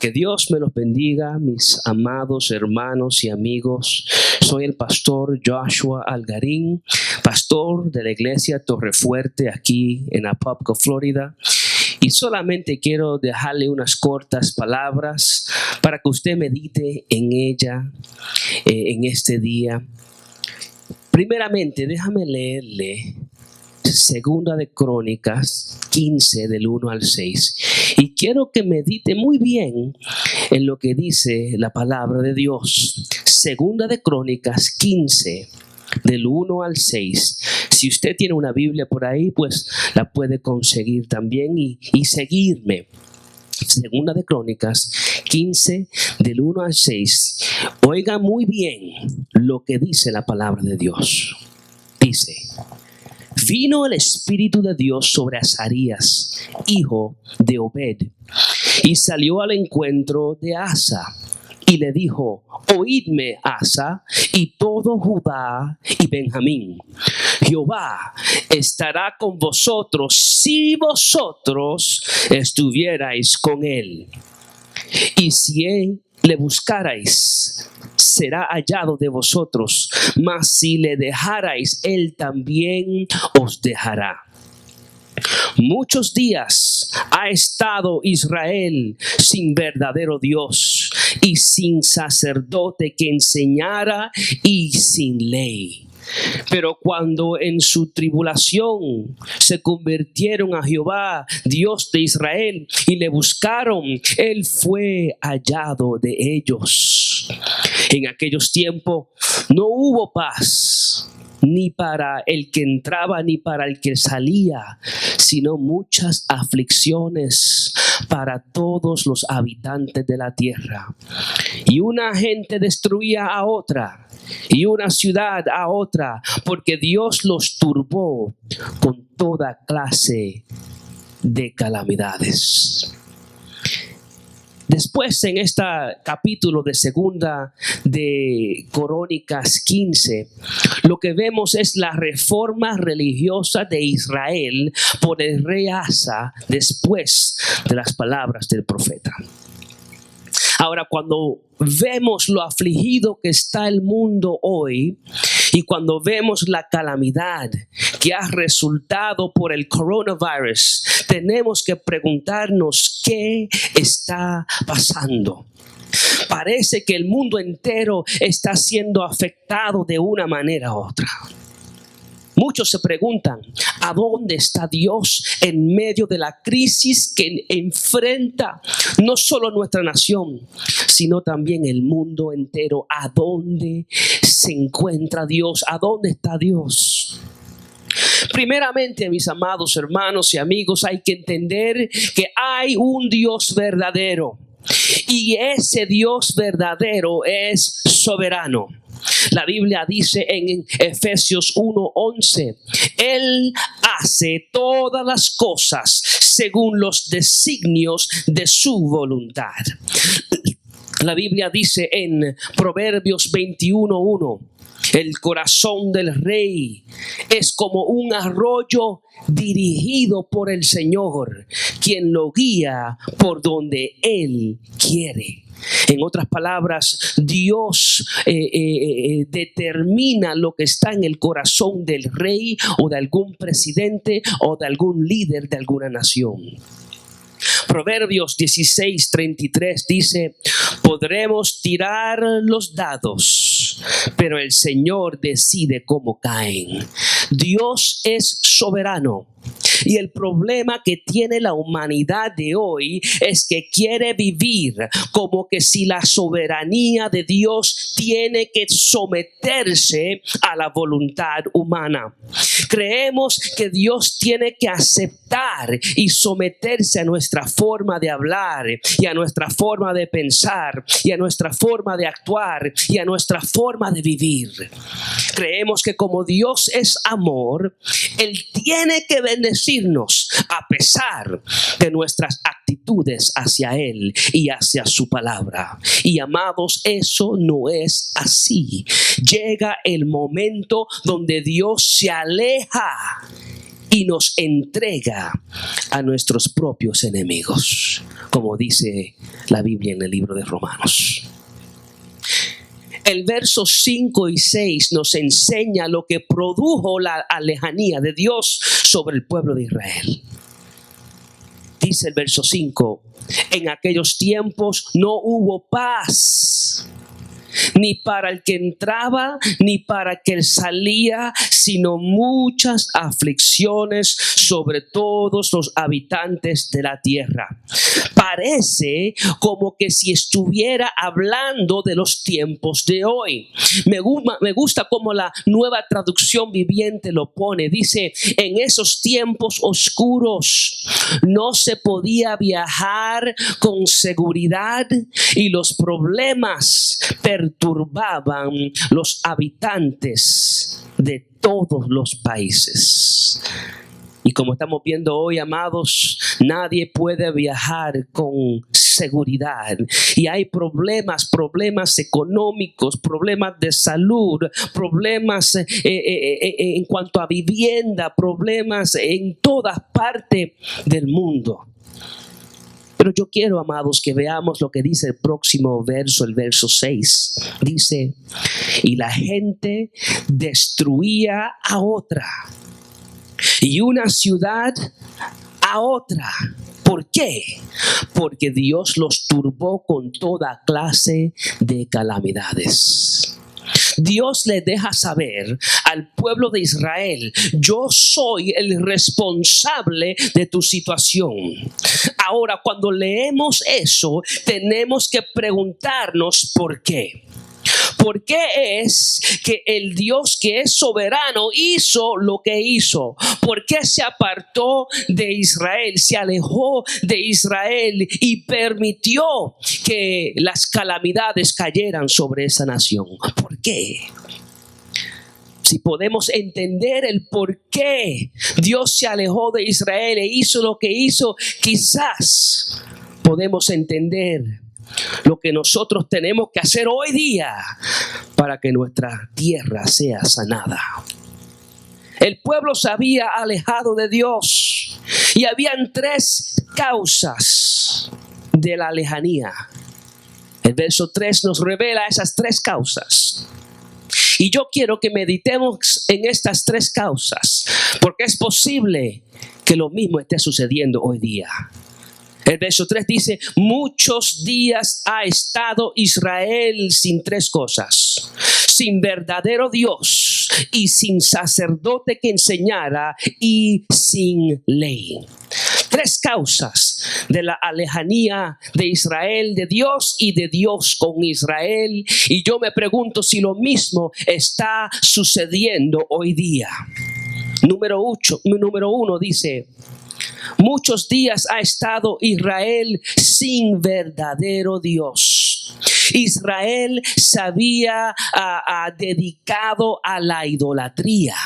Que Dios me los bendiga, mis amados hermanos y amigos. Soy el pastor Joshua Algarín, pastor de la iglesia Torrefuerte aquí en Apopka, Florida. Y solamente quiero dejarle unas cortas palabras para que usted medite en ella en este día. Primeramente, déjame leerle Segunda de Crónicas 15 del 1 al 6. Y quiero que medite muy bien en lo que dice la palabra de Dios. Segunda de Crónicas 15 del 1 al 6. Si usted tiene una Biblia por ahí, pues la puede conseguir también y seguirme. Segunda de Crónicas 15 del 1 al 6. Oiga muy bien lo que dice la palabra de Dios. Dice: vino el Espíritu de Dios sobre Azarías, hijo de Obed, y salió al encuentro de Asa, y le dijo: oídme, Asa, y todo Judá y Benjamín. Jehová estará con vosotros si vosotros estuvierais con él. Y si él le buscarais, será hallado de vosotros, mas si le dejarais, él también os dejará. Muchos días ha estado Israel sin verdadero Dios y sin sacerdote que enseñara y sin ley. Pero cuando en su tribulación se convirtieron a Jehová, Dios de Israel, y le buscaron, él fue hallado de ellos. En aquellos tiempos no hubo paz, ni para el que entraba ni para el que salía, sino muchas aflicciones para todos los habitantes de la tierra. Y una gente destruía a otra, y una ciudad a otra, porque Dios los turbó con toda clase de calamidades. Después, en este capítulo de Segunda de Crónicas 15, lo que vemos es la reforma religiosa de Israel por el rey Asa después de las palabras del profeta. Ahora, cuando vemos lo afligido que está el mundo hoy y cuando vemos la calamidad que ha resultado por el coronavirus, tenemos que preguntarnos qué está pasando. Parece que el mundo entero está siendo afectado de una manera u otra. Muchos se preguntan, ¿a dónde está Dios en medio de la crisis que enfrenta no solo nuestra nación, sino también el mundo entero? ¿A dónde se encuentra Dios? ¿A dónde está Dios? Primeramente, mis amados hermanos y amigos, hay que entender que hay un Dios verdadero, y ese Dios verdadero es soberano. La Biblia dice en Efesios 1:11, Él hace todas las cosas según los designios de su voluntad. La Biblia dice en Proverbios 21:1, el corazón del rey es como un arroyo dirigido por el Señor, quien lo guía por donde Él quiere. En otras palabras, Dios determina lo que está en el corazón del rey o de algún presidente o de algún líder de alguna nación. Proverbios 16:33 dice: podremos tirar los dados, pero el Señor decide cómo caen. Dios es soberano. Y el problema que tiene la humanidad de hoy es que quiere vivir como que si la soberanía de Dios tiene que someterse a la voluntad humana. Creemos que Dios tiene que aceptar y someterse a nuestra forma de hablar y a nuestra forma de pensar y a nuestra forma de actuar y a nuestra forma de vivir. Creemos que como Dios es amor, Él tiene que bendecirnos a pesar de nuestras actitudes hacia Él y hacia su palabra. Y amados, eso no es así. Llega el momento donde Dios se aleja y nos entrega a nuestros propios enemigos, como dice la Biblia en el libro de Romanos. El verso 5 y 6 nos enseña lo que produjo la lejanía de Dios sobre el pueblo de Israel. Dice el verso 5, en aquellos tiempos no hubo paz, ni para el que entraba, ni para el que salía, sino muchas aflicciones sobre todos los habitantes de la tierra. Parece como que si estuviera hablando de los tiempos de hoy. Me gusta como la Nueva Traducción Viviente lo pone. Dice, en esos tiempos oscuros no se podía viajar con seguridad y los problemas perturbaban los habitantes de todos los países. Y como estamos viendo hoy, amados, nadie puede viajar con seguridad. Y hay problemas económicos, problemas de salud, problemas en cuanto a vivienda, problemas en todas partes del mundo. Pero yo quiero, amados, que veamos lo que dice el próximo verso, el verso 6. Dice, y la gente destruía a otra y una ciudad a otra. ¿Por qué? Porque Dios los turbó con toda clase de calamidades. Dios le deja saber al pueblo de Israel, yo soy el responsable de tu situación. Ahora, cuando leemos eso, tenemos que preguntarnos por qué. ¿Por qué es que el Dios que es soberano hizo lo que hizo? ¿Por qué se apartó de Israel, se alejó de Israel y permitió que las calamidades cayeran sobre esa nación? ¿Por qué? Si podemos entender el por qué Dios se alejó de Israel e hizo lo que hizo, quizás podemos entender lo que nosotros tenemos que hacer hoy día para que nuestra tierra sea sanada. El pueblo se había alejado de Dios y habían 3 causas de la lejanía. El verso 3 nos revela esas 3 causas. Y yo quiero que meditemos en estas 3 causas, porque es posible que lo mismo esté sucediendo hoy día. El verso 3 dice, muchos días ha estado Israel sin 3 cosas: sin verdadero Dios y sin sacerdote que enseñara y sin ley. 3 causas de la lejanía de Israel de Dios y de Dios con Israel. Y yo me pregunto si lo mismo está sucediendo hoy día. Número 1 dice, muchos días ha estado Israel sin verdadero Dios. Israel se había dedicado a la idolatría.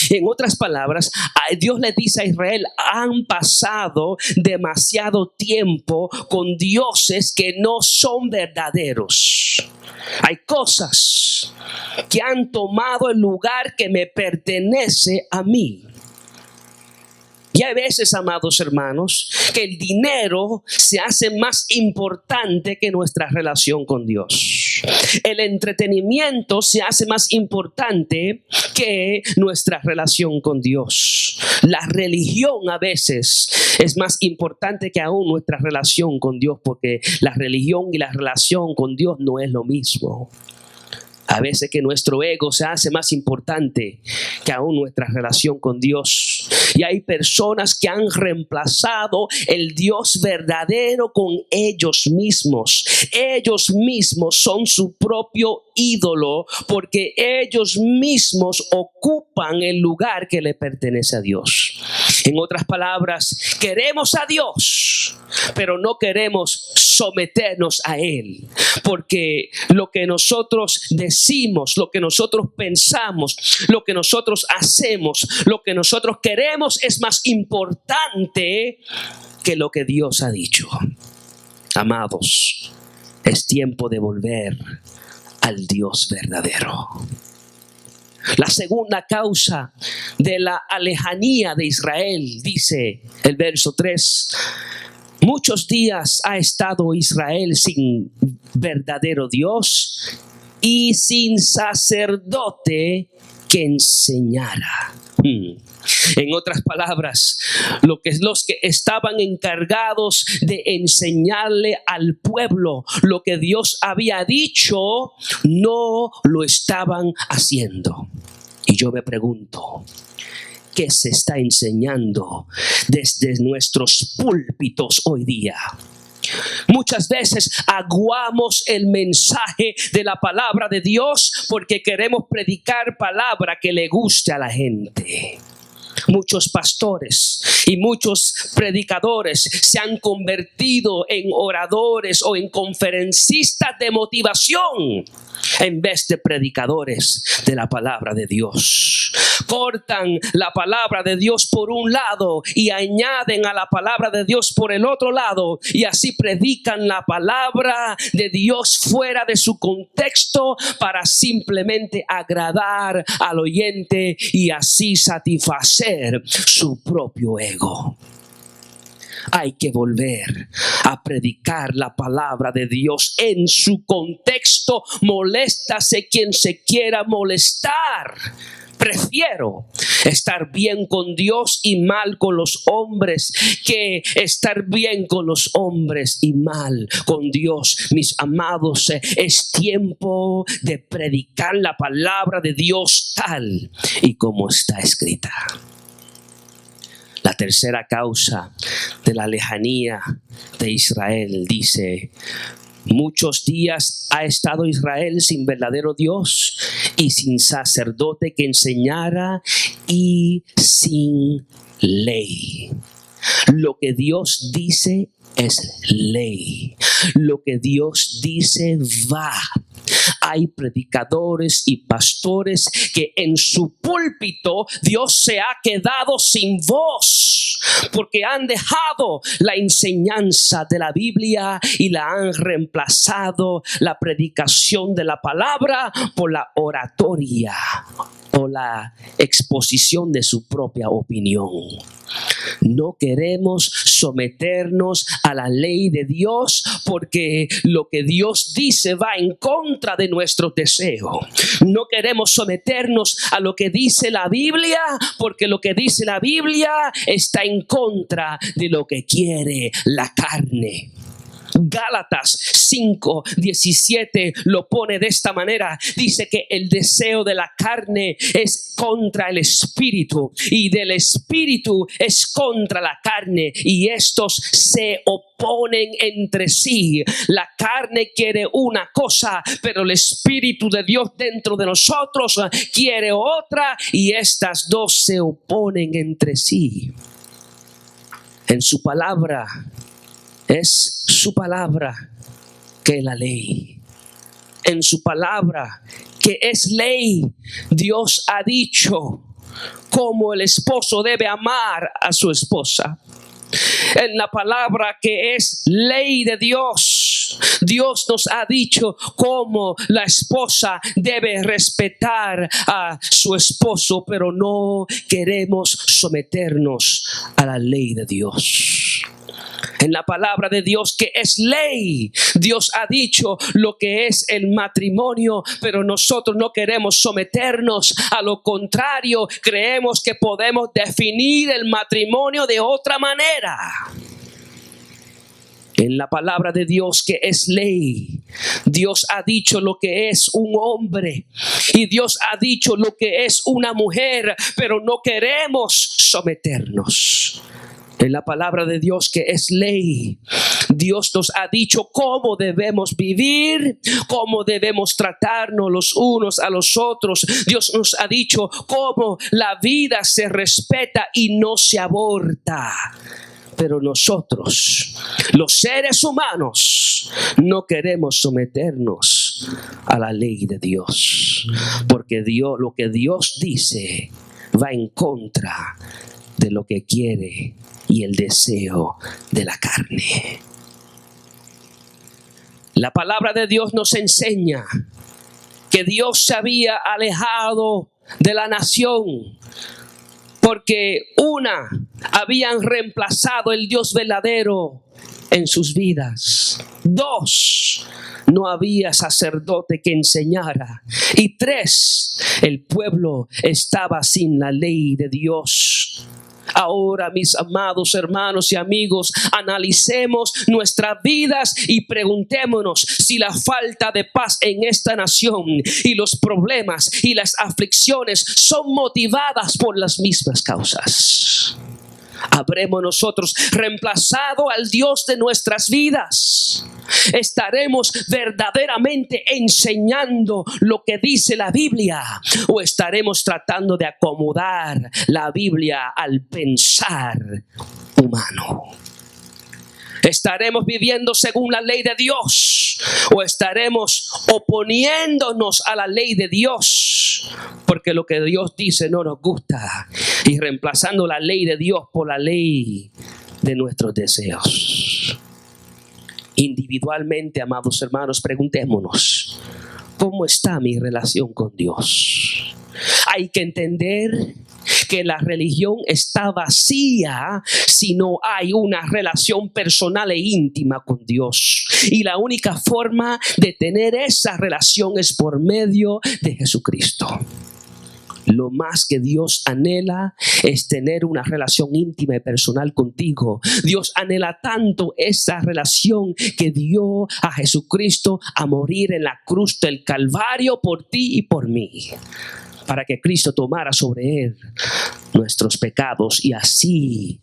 En otras palabras, Dios le dice a Israel, han pasado demasiado tiempo con dioses que no son verdaderos. Hay cosas que han tomado el lugar que me pertenece a mí. Y hay veces, amados hermanos, que el dinero se hace más importante que nuestra relación con Dios. El entretenimiento se hace más importante que nuestra relación con Dios. La religión a veces es más importante que aún nuestra relación con Dios, porque la religión y la relación con Dios no es lo mismo. A veces que nuestro ego se hace más importante que aún nuestra relación con Dios. Y hay personas que han reemplazado el Dios verdadero con ellos mismos. Ellos mismos son su propio ídolo porque ellos mismos ocupan el lugar que le pertenece a Dios. En otras palabras, queremos a Dios, pero no queremos someternos a Él, porque lo que nosotros decimos, lo que nosotros pensamos, lo que nosotros hacemos, lo que nosotros queremos es más importante que lo que Dios ha dicho. Amados, es tiempo de volver al Dios verdadero. La segunda causa de la lejanía de Israel, dice el verso 3. Muchos días ha estado Israel sin verdadero Dios y sin sacerdote que enseñara. En otras palabras, los que estaban encargados de enseñarle al pueblo lo que Dios había dicho, no lo estaban haciendo. Y yo me pregunto, ¿qué se está enseñando desde nuestros púlpitos hoy día? Muchas veces aguamos el mensaje de la palabra de Dios porque queremos predicar palabra que le guste a la gente. Muchos pastores y muchos predicadores se han convertido en oradores o en conferencistas de motivación en vez de predicadores de la palabra de Dios. Cortan la palabra de Dios por un lado y añaden a la palabra de Dios por el otro lado, y así predican la palabra de Dios fuera de su contexto para simplemente agradar al oyente y así satisfacer su propio ego. Hay que volver a predicar la palabra de Dios en su contexto. Moléstase quien se quiera molestar. Prefiero estar bien con Dios y mal con los hombres que estar bien con los hombres y mal con Dios. Mis amados, es tiempo de predicar la palabra de Dios tal y como está escrita. La tercera causa de la lejanía de Israel dice: muchos días ha estado Israel sin verdadero Dios y sin sacerdote que enseñara y sin ley. Lo que Dios dice es ley. Lo que Dios dice va. Hay predicadores y pastores que en su púlpito Dios se ha quedado sin voz porque han dejado la enseñanza de la Biblia y la han reemplazado la predicación de la palabra por la oratoria o la exposición de su propia opinión. No queremos someternos a la ley de Dios porque lo que Dios dice va en contra de nuestro deseo. No queremos someternos a lo que dice la Biblia porque lo que dice la Biblia está en contra de lo que quiere la carne. Gálatas 5:17 lo pone de esta manera. Dice que el deseo de la carne es contra el espíritu y del espíritu es contra la carne, y estos se oponen entre sí. La carne quiere una cosa, pero el espíritu de Dios dentro de nosotros quiere otra, y estas dos se oponen entre sí. En su palabra es su palabra que es la ley. En su palabra que es ley, Dios ha dicho cómo el esposo debe amar a su esposa. En la palabra que es ley de Dios, Dios nos ha dicho cómo la esposa debe respetar a su esposo, pero no queremos someternos a la ley de Dios. En la palabra de Dios que es ley, Dios ha dicho lo que es el matrimonio, pero nosotros no queremos someternos. A lo contrario, creemos que podemos definir el matrimonio de otra manera. En la palabra de Dios que es ley, Dios ha dicho lo que es un hombre y Dios ha dicho lo que es una mujer, pero no queremos someternos. En la palabra de Dios que es ley, Dios nos ha dicho cómo debemos vivir, cómo debemos tratarnos los unos a los otros. Dios nos ha dicho cómo la vida se respeta y no se aborta. Pero nosotros, los seres humanos, no queremos someternos a la ley de Dios, porque Dios, lo que Dios dice va en contra de lo que quiere y el deseo de la carne. La palabra de Dios nos enseña que Dios se había alejado de la nación porque una, habían reemplazado el Dios verdadero en sus vidas. 2, no había sacerdote que enseñara. Y 3, el pueblo estaba sin la ley de Dios. Ahora, mis amados hermanos y amigos, analicemos nuestras vidas y preguntémonos si la falta de paz en esta nación y los problemas y las aflicciones son motivadas por las mismas causas. ¿Habremos nosotros reemplazado al Dios de nuestras vidas? ¿Estaremos verdaderamente enseñando lo que dice la Biblia? ¿O estaremos tratando de acomodar la Biblia al pensar humano? ¿Estaremos viviendo según la ley de Dios? ¿O estaremos oponiéndonos a la ley de Dios? Porque lo que Dios dice no nos gusta. Y reemplazando la ley de Dios por la ley de nuestros deseos. Individualmente, amados hermanos, preguntémonos, ¿cómo está mi relación con Dios? Hay que entender que la religión está vacía si no hay una relación personal e íntima con Dios. Y la única forma de tener esa relación es por medio de Jesucristo. Lo más que Dios anhela es tener una relación íntima y personal contigo. Dios anhela tanto esa relación que dio a Jesucristo a morir en la cruz del Calvario por ti y por mí, para que Cristo tomara sobre él nuestros pecados y así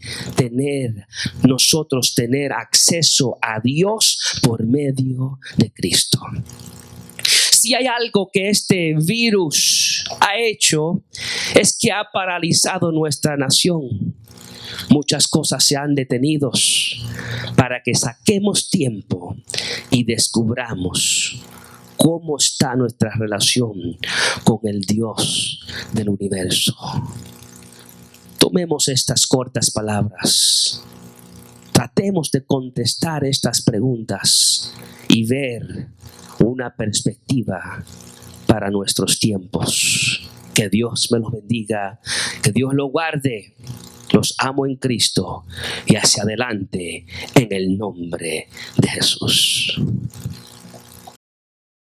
nosotros tener acceso a Dios por medio de Cristo. Si hay algo que este virus ha hecho, es que ha paralizado nuestra nación. Muchas cosas se han detenido para que saquemos tiempo y descubramos cómo está nuestra relación con el Dios del universo. Tomemos estas cortas palabras. Tratemos de contestar estas preguntas y ver una perspectiva para nuestros tiempos. Que Dios me los bendiga, que Dios los guarde. Los amo en Cristo y hacia adelante en el nombre de Jesús.